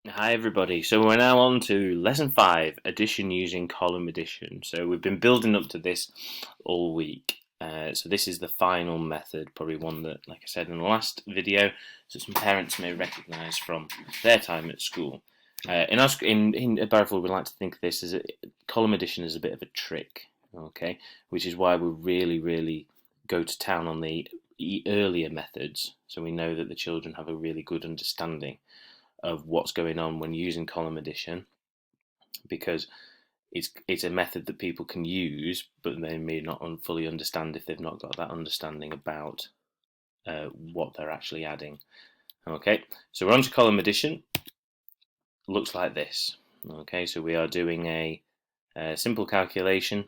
Hi everybody, so we're now on to lesson 5, addition using column addition. So we've been building up to this all week. So this is the final method, probably one that, like I said in the last video, so some parents may recognise from their time at school. In Barrowfield, we like to think of this as column addition as a bit of a trick, okay, which is why we really go to town on the earlier methods, so we know that the children have a really good understanding of what's going on when using column addition, because it's a method that people can use, but they may not fully understand if they've not got that understanding about what they're actually adding. Okay, so we're on to column addition. Looks like this. Okay, so we are doing a simple calculation.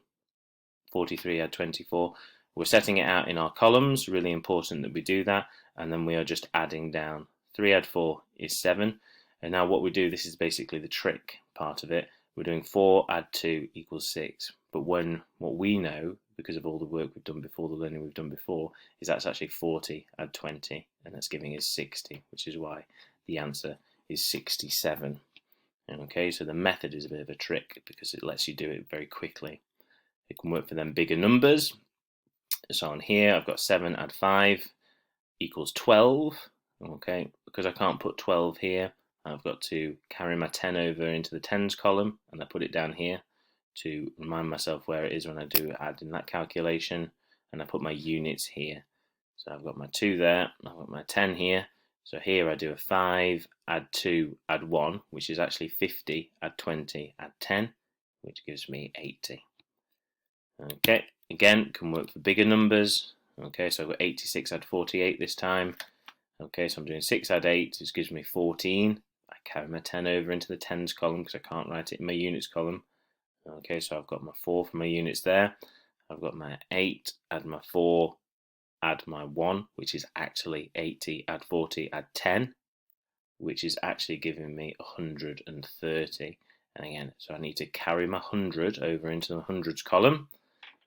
43 add 24. We're setting it out in our columns. Really important that we do that, and then we are just adding down. 3 add 4 is 7. And now what we do, this is basically the trick part of it. We're doing 4 add 2 equals 6. But what we know, because of all the work we've done before, the learning we've done before, is that's actually 40 add 20, and that's giving us 60, which is why the answer is 67. Okay, so the method is a bit of a trick because it lets you do it very quickly. It can work for them bigger numbers. So on here, I've got 7 add 5 equals 12. Okay, because I can't put 12 here, I've got to carry my 10 over into the tens column, and I put it down here to remind myself where it is when I do add in that calculation, and I put my units here. So I've got my 2 there, I've got my 10 here. So here I do a 5, add 2, add 1, which is actually 50, add 20, add 10, which gives me 80. Okay, again, can work for bigger numbers. Okay, so I've got 86 add 48 this time. Okay, so I'm doing 6 add 8, which gives me 14. I carry my 10 over into the tens column because I can't write it in my units column. Okay, so I've got my 4 for my units there. I've got my 8, add my 4, add my 1, which is actually 80, add 40, add 10, which is actually giving me 130. And again, so I need to carry my 100 over into the hundreds column.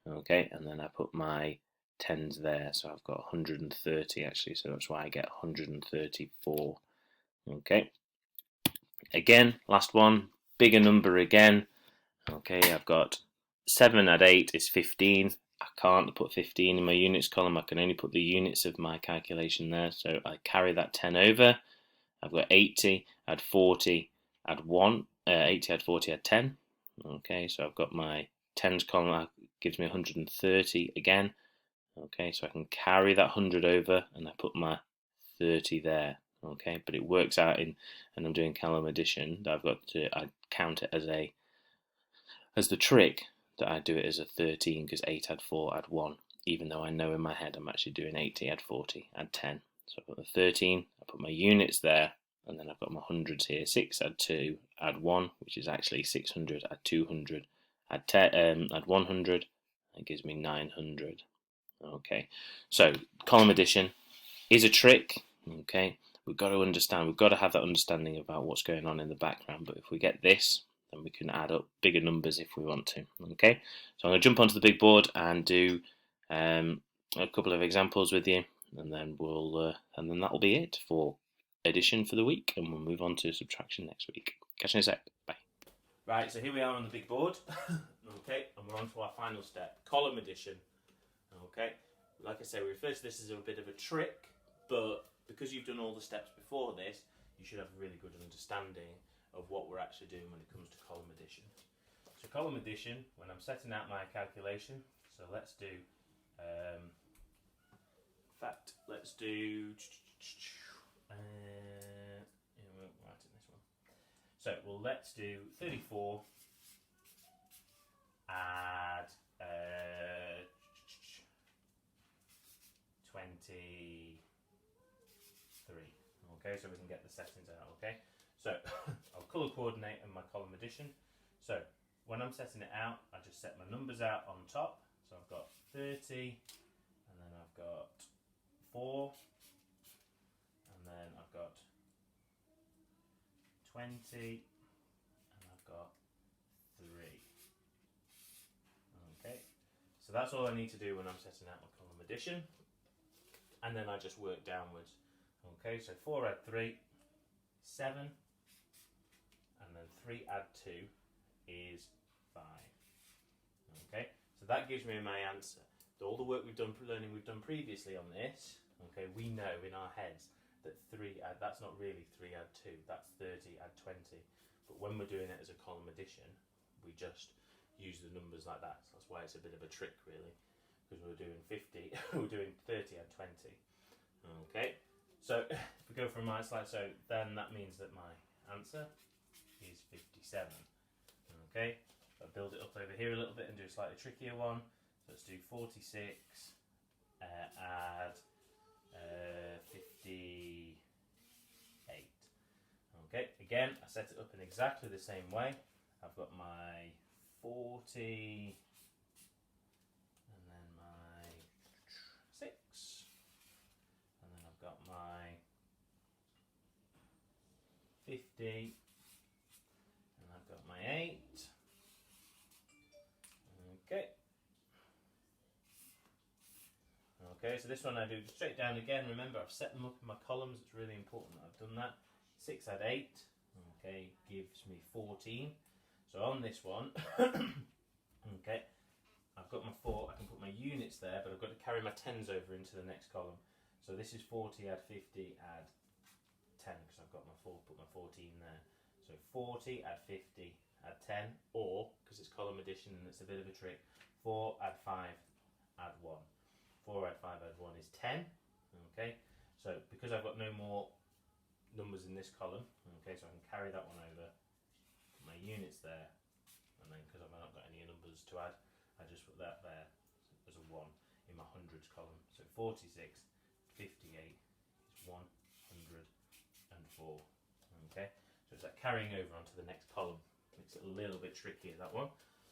Okay, and then I put my tens there, so I've got 130 actually, so that's why I get 134. Okay, again, last one, bigger number again. Okay, I've got 7 add 8 is 15. I can't put 15 in my units column, I can only put the units of my calculation there, so I carry that 10 over. I've got 80 add 40 add 1, 80 add 40 add 10. Okay, so I've got my tens column, gives me 130 again. Okay, so I can carry that 100 over and I put my 30 there. Okay, but it works out in, and I'm doing column addition, that I count it as the trick that I do it as a 13 because 8 add 4 add 1, even though I know in my head I'm actually doing 80 add 40 add 10. So I've got the 13, I put my units there, and then I've got my hundreds here. 6 add 2 add 1, which is actually 600 add 200 add 10, add 100. That gives me 900. Okay, so column addition is a trick. Okay, we've got to understand, we've got to have that understanding about what's going on in the background. But if we get this, then we can add up bigger numbers if we want to. Okay, so I'm going to jump onto the big board and do a couple of examples with you, and then and then that'll be it for addition for the week, and we'll move on to subtraction next week. Catch you in a sec. Bye. Right, so here we are on the big board. Okay, and we're on to our final step, column addition. Okay, like I say, we refer to this as a bit of a trick, but because you've done all the steps before this, you should have a really good understanding of what we're actually doing when it comes to column addition. So column addition, when I'm setting out my calculation, so let's do, in fact, let's do, we won't write it in this one. So, well, let's do 34 add 23. Okay, so we can get the settings out. Okay, so I'll colour coordinate in my column addition. So when I'm setting it out, I just set my numbers out on top. So I've got 30, and then I've got 4, and then I've got 20, and I've got 3. Okay, so that's all I need to do when I'm setting out my column addition, and then I just work downwards. Okay, so 4 add 3, 7, 3 add 2 is 5. Okay, so that gives me my answer. All the work we've done previously on this, okay, we know in our heads that 3 add, that's not really 3 add 2, that's 30 add 20. But when we're doing it as a column addition, we just use the numbers like that. So that's why it's a bit of a trick, really, because we're doing 50, we're doing 30 add 20. Okay, so if we go from my slide, so then that means that my answer is 57. Okay, I'll build it up over here a little bit and do a slightly trickier one. So let's do 46, add 58. Okay, again, I set it up in exactly the same way. I've got my 40, and then my 6, and then I've got my 50, and I've got my 8. Okay. Okay, so this one I do straight down again. Remember, I've set them up in my columns. It's really important that I've done that. 6 add 8, okay, gives me 14. So on this one, okay, I've got my 4, I can put my units there, but I've got to carry my tens over into the next column. So this is 40 add 50 add 10, because I've got my 4, put my 14 there. So 40 add 50 add 10, or, because it's column addition and it's a bit of a trick, 4 add 5 add 1. 4 add 5 add 1 is 10, okay, so because I've got no more numbers in this column, okay, so I can carry that one over, put my units there, and then because I've not got any numbers to add, I just put that there as a 1 in my hundreds column. So 46, 58 is 104, okay, so it's like carrying over onto the next column. Makes it a little bit trickier, that one.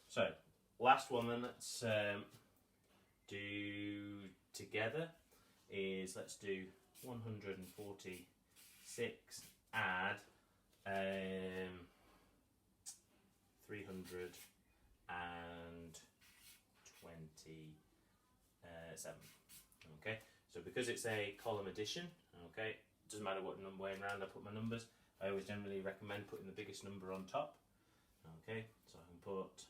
So last one then, let's do together is, let's do 146 add 327. Okay, so because it's a column addition, okay, it doesn't matter what way around I put my numbers. I always generally recommend putting the biggest number on top. Okay, so I can put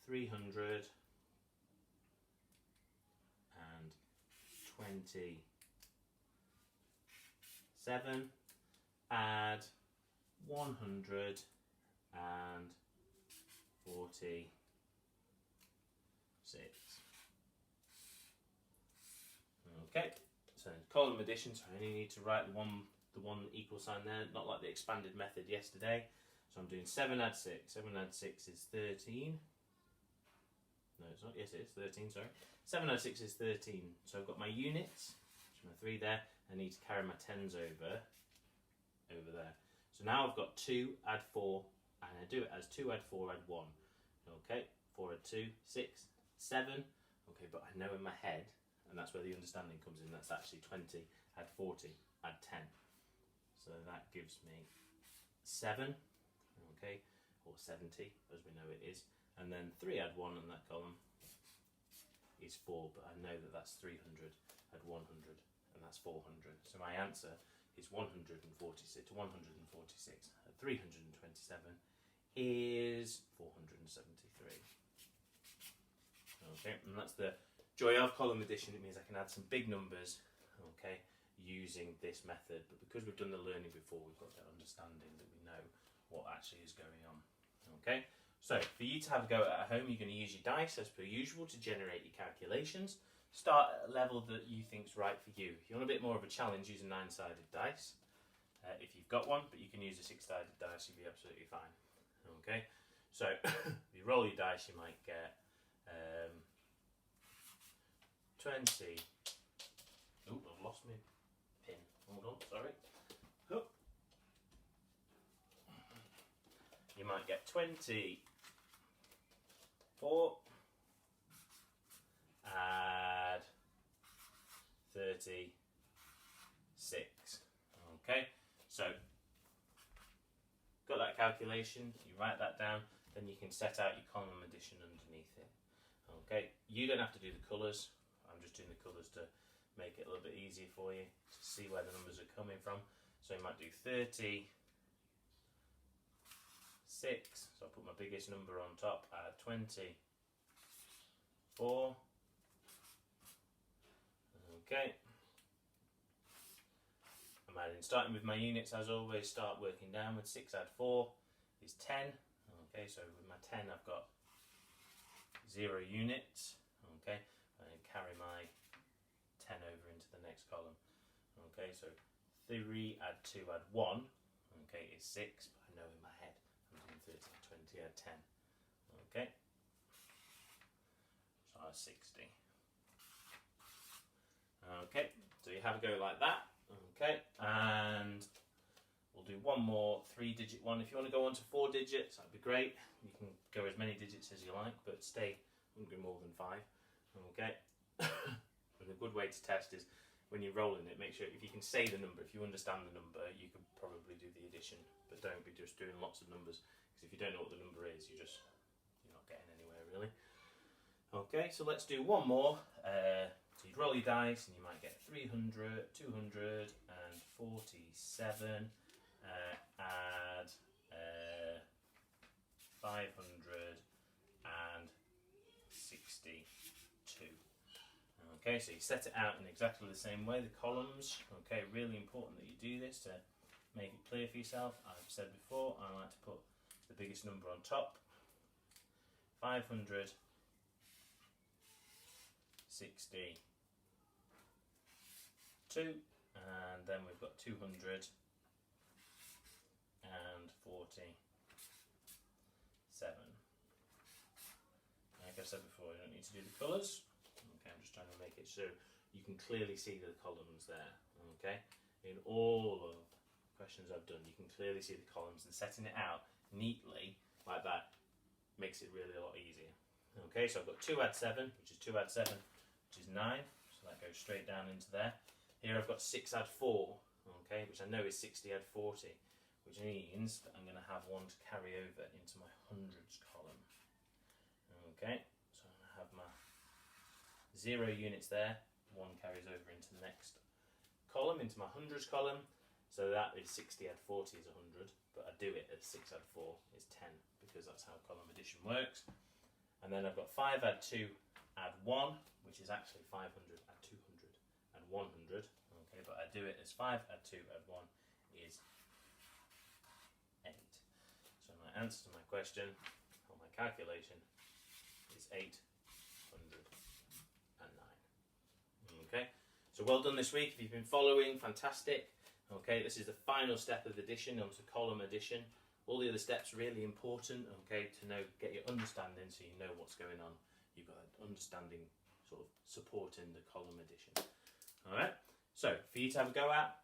327, add 146. Okay, so column addition, so I only need to write the one equal sign there, not like the expanded method yesterday. So I'm doing 7 add 6. 7 add 6 is 13. No, it's not. Yes, it is 13, sorry. 7 add 6 is 13. So I've got my units, which is my 3 there. I need to carry my tens over there. So now I've got 2 add 4, and I do it as 2 add 4 add 1. Okay, 4 add 2, 6, 7. Okay, but I know in my head, and that's where the understanding comes in, that's actually 20 add 40 add 10. So that gives me 7. Okay, or 70 as we know it is, and then 3 add 1 in that column is 4, but I know that that's 300 add 100, and that's 400. So my answer is 146 to 146 at 327 is 473. Okay, and that's the joy of column addition. It means I can add some big numbers, okay, using this method, but because we've done the learning before, we've got that understanding that we know what actually is going on. Okay, so for you to have a go at home, you're going to use your dice as per usual to generate your calculations. Start at a level that you think's right for you. If you want a bit more of a challenge, use a 9-sided dice. If you've got one, but you can use a 6-sided dice, you'll be absolutely fine. Okay, so if you roll your dice, you might get 20. Oh, I've lost my pin. Hold on, sorry. Oh. You might get 24, add 36. Okay, so got that calculation, you write that down, then you can set out your column addition underneath it. Okay, you don't have to do the colours, I'm just doing the colours to make it a little bit easier for you to see where the numbers are coming from. So you might do 30 6, so I'll put my biggest number on top, add 24. Okay. I'm adding, starting with my units as always, start working downwards. 6 add 4 is 10. Okay, so with my 10 I've got 0 units. Okay, and carry my 10 over into the next column. Okay, so 3 add 2 add 1, okay, is 6, but I know in my head I'm doing 30, 20 add 10. Okay, so that's 60. Okay, so you have a go like that. Okay, and we'll do one more 3-digit one. If you want to go on to 4 digits, that'd be great. You can go as many digits as you like, but wouldn't go more than 5. Okay, and a good way to test is when you're rolling it, make sure if you can say the number, if you understand the number, you could probably do the addition, but don't be just doing lots of numbers, because if you don't know what the number is, you're not getting anywhere really. Okay, so let's do one more. So you'd roll your dice and you might get 300, 247, add 562. Okay, so you set it out in exactly the same way, the columns. Okay, really important that you do this to make it clear for yourself. I've said before, I like to put the biggest number on top. 562, and then we've got 247. Like I said before, you don't need to do the colours. Okay, I'm just trying to make it so you can clearly see the columns there. Okay, in all of the questions I've done, you can clearly see the columns, and setting it out neatly like that makes it really a lot easier. Okay, so I've got 2 add 7, which is 2 add 7, which is 9, so that goes straight down into there. Here I've got 6 add 4, okay, which I know is 60 add 40, which means that I'm going to have one to carry over into my hundreds column. Okay, so I'm going to have my 0 units there, 1 carries over into the next column, into my hundreds column, so that is 60 add 40 is 100, but I do it as 6 add 4 is 10, because that's how column addition works. And then I've got 5 add 2 add 1, which is actually 500 add 200 and 100, okay, but I do it as 5 add 2 add 1 is 8. So my answer to my question, or my calculation, is 809. Okay, so well done this week. If you've been following, fantastic. Okay, this is the final step of addition onto column addition. All the other steps really important, okay, to know, get your understanding so you know what's going on. You've got an understanding sort of supporting the column addition. Alright, so for you to have a go at,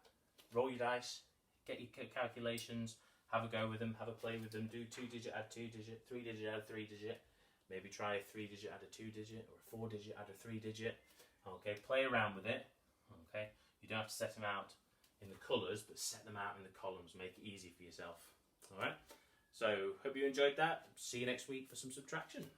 roll your dice, get your calculations, have a go with them, have a play with them, do 2-digit add 2-digit, 3-digit add 3-digit, maybe try a 3-digit add a 2-digit, or a 4-digit add a 3-digit. Okay, play around with it. Okay, you don't have to set them out in the colours, but set them out in the columns, make it easy for yourself. Alright, so hope you enjoyed that. See you next week for some subtraction.